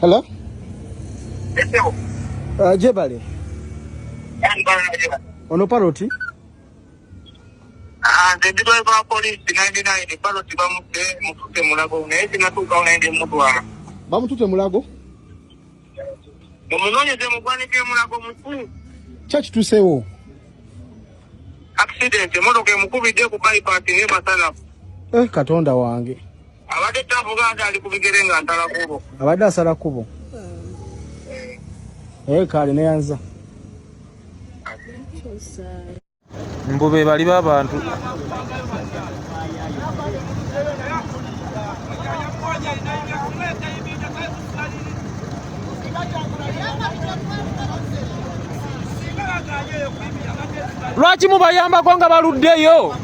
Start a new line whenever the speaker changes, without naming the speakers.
Hello? Jebale. Ono Parrot?
The driver police 99 the Parrot Bamutomedde mulago naye sinatuuka onaende mutwala.
Bamutute mulago?
Mumunoonyeze mugwanike mulago mukulu.
Church tuseewo.
Accident emotoka emukubidde ku bypass emasanaffu.
Katonda wange.
Abadde tavuga nti ali ku bigere nga ntala kubo.
Abadde asala kubo. Kale neyanza. Mbube bali b'abantu. Lwaki mubayambako nga baluddeyo?